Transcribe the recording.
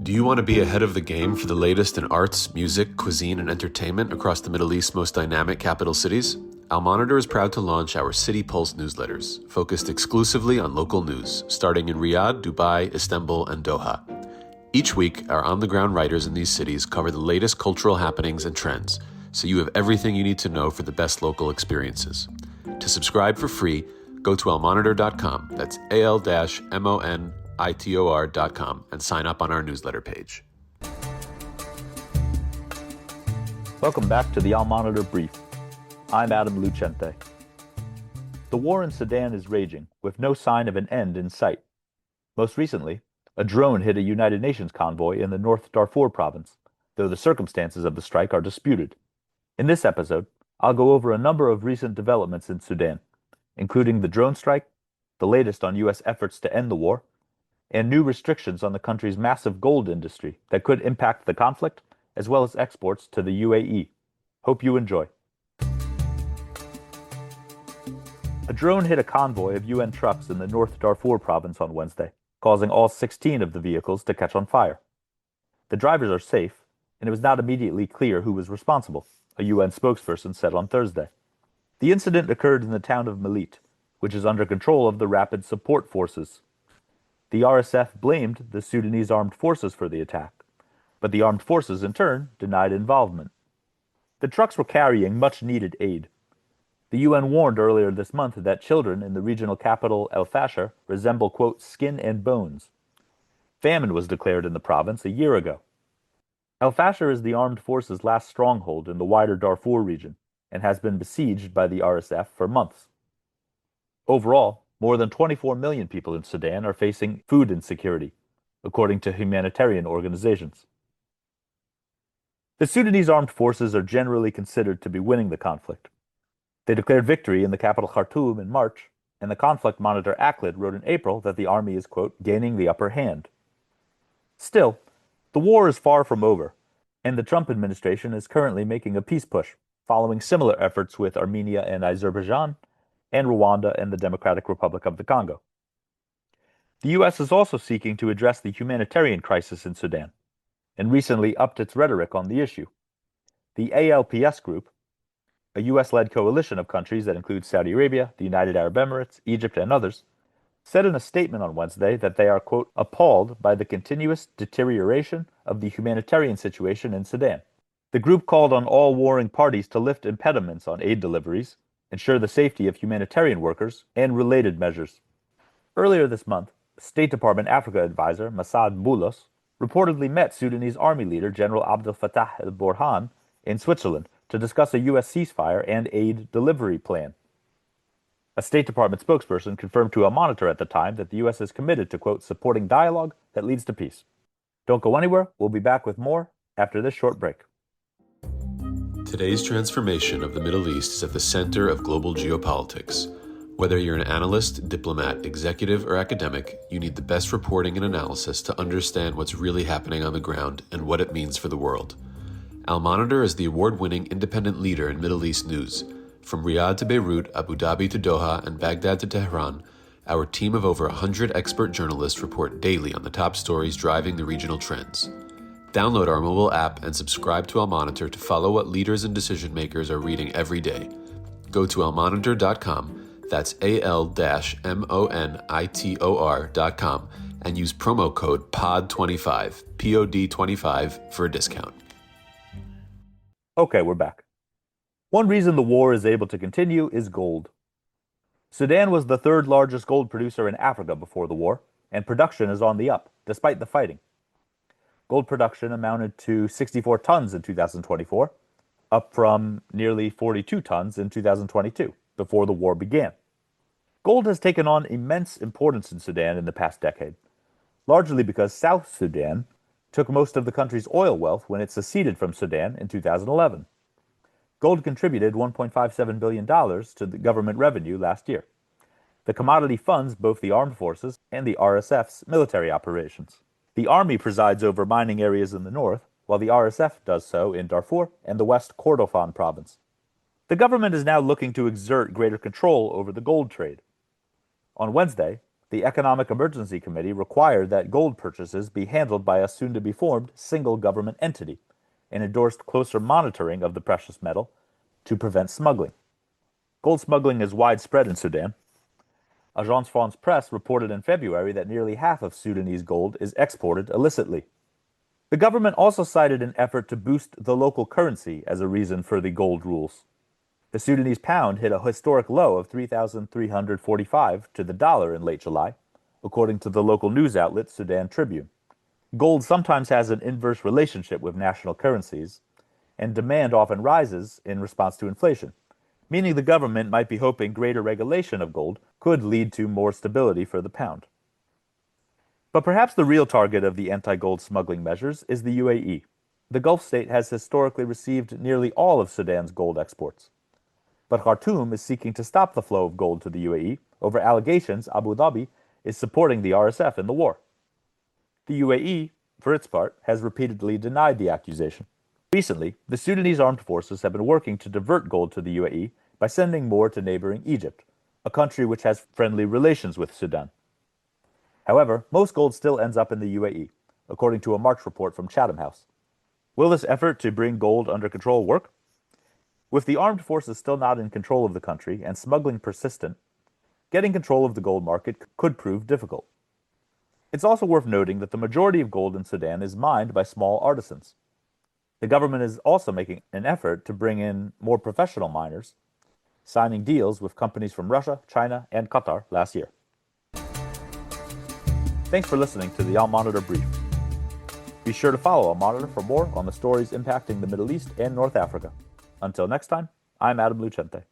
Do you want to be ahead of the game for the latest in arts, music, cuisine, and entertainment across the Middle East's most dynamic capital cities? Al Monitor is proud to launch our City Pulse newsletters, focused exclusively on local news, starting in Riyadh, Dubai, Istanbul, and Doha. Each week, our on-the-ground writers in these cities cover the latest cultural happenings and trends, so you have everything you need to know for the best local experiences. To subscribe for free, go to almonitor.com, that's al-monitor.com, and sign up on our newsletter page. Welcome back to the Al Monitor Brief. I'm Adam Lucente. The war in Sudan is raging, with no sign of an end in sight. Most recently, a drone hit a United Nations convoy in the North Darfur province, though the circumstances of the strike are disputed. In this episode, I'll go over a number of recent developments in Sudan, including the drone strike, the latest on U.S. efforts to end the war, and new restrictions on the country's massive gold industry that could impact the conflict, as well as exports to the UAE. Hope you enjoy. A drone hit a convoy of UN trucks in the North Darfur province on Wednesday, causing all 16 of the vehicles to catch on fire. The drivers are safe, and it was not immediately clear who was responsible, a UN spokesperson said on Thursday. The incident occurred in the town of mediate, which is under control of the Rapid Support Forces. The RSF blamed the Sudanese armed forces for the attack, but the armed forces, in turn, denied involvement. The trucks were carrying much-needed aid. The UN warned earlier this month that children in the regional capital El Fasher resemble, quote, skin and bones. Famine was declared in the province a year ago. El Fasher is the armed forces' last stronghold in the wider Darfur region and has been besieged by the RSF for months. Overall, more than 24 million people in Sudan are facing food insecurity, according to humanitarian organizations. The Sudanese armed forces are generally considered to be winning the conflict. They declared victory in the capital Khartoum in March, and the conflict monitor Aklid wrote in April that the army is, quote, gaining the upper hand. Still, the war is far from over, and the Trump administration is currently making a peace push, following similar efforts with Armenia and Azerbaijan, and Rwanda and the Democratic Republic of the Congo. The U.S. is also seeking to address the humanitarian crisis in Sudan, and recently upped its rhetoric on the issue. The ALPS group, a U.S.-led coalition of countries that includes Saudi Arabia, the United Arab Emirates, Egypt, and others, said in a statement on Wednesday that they are, quote, appalled by the continuous deterioration of the humanitarian situation in Sudan. The group called on all warring parties to lift impediments on aid deliveries, ensure the safety of humanitarian workers, and related measures. Earlier this month, State Department Africa advisor Massad Boulos reportedly met Sudanese Army leader General Abdel Fattah el-Burhan in Switzerland to discuss a U.S. ceasefire and aid delivery plan. A State Department spokesperson confirmed to Al Monitor at the time that the U.S. is committed to, quote, supporting dialogue that leads to peace. Don't go anywhere. We'll be back with more after this short break. Today's transformation of the Middle East is at the center of global geopolitics. Whether you're an analyst, diplomat, executive, or academic, you need the best reporting and analysis to understand what's really happening on the ground and what it means for the world. Al Monitor is the award-winning independent leader in Middle East news. From Riyadh to Beirut, Abu Dhabi to Doha, and Baghdad to Tehran, our team of over 100 expert journalists report daily on the top stories driving the regional trends. Download our mobile app and subscribe to Al Monitor to follow what leaders and decision makers are reading every day. Go to almonitor.com, that's AL-MONITOR.com, and use promo code POD25, POD25 for a discount. Okay, we're back. One reason the war is able to continue is gold. Sudan was the third largest gold producer in Africa before the war, and production is on the up, despite the fighting. Gold production amounted to 64 tons in 2024, up from nearly 42 tons in 2022, before the war began. Gold has taken on immense importance in Sudan in the past decade, largely because South Sudan took most of the country's oil wealth when it seceded from Sudan in 2011. Gold contributed $1.57 billion to the government revenue last year. The commodity funds both the armed forces and the RSF's military operations. The army presides over mining areas in the north, while the RSF does so in Darfur and the West Kordofan province. The government is now looking to exert greater control over the gold trade. On Wednesday, the Economic Emergency Committee required that gold purchases be handled by a soon-to-be-formed single government entity and endorsed closer monitoring of the precious metal to prevent smuggling. Gold smuggling is widespread in Sudan. Agence France Presse reported in February that nearly half of Sudanese gold is exported illicitly. The government also cited an effort to boost the local currency as a reason for the gold rules. The Sudanese pound hit a historic low of 3,345 to the dollar in late July, according to the local news outlet Sudan Tribune. Gold sometimes has an inverse relationship with national currencies, and demand often rises in response to inflation, meaning the government might be hoping greater regulation of gold could lead to more stability for the pound. But perhaps the real target of the anti-gold smuggling measures is the UAE. The Gulf state has historically received nearly all of Sudan's gold exports. But Khartoum is seeking to stop the flow of gold to the UAE over allegations Abu Dhabi is supporting the RSF in the war. The UAE, for its part, has repeatedly denied the accusation. Recently, the Sudanese armed forces have been working to divert gold to the UAE by sending more to neighboring Egypt, a country which has friendly relations with Sudan. However, most gold still ends up in the UAE, according to a March report from Chatham House. Will this effort to bring gold under control work? With the armed forces still not in control of the country and smuggling persistent, getting control of the gold market could prove difficult. It's also worth noting that the majority of gold in Sudan is mined by small artisans. The government is also making an effort to bring in more professional miners, signing deals with companies from Russia, China, and Qatar last year. Thanks for listening to the Al Monitor Brief. Be sure to follow Al Monitor for more on the stories impacting the Middle East and North Africa. Until next time, I'm Adam Lucente.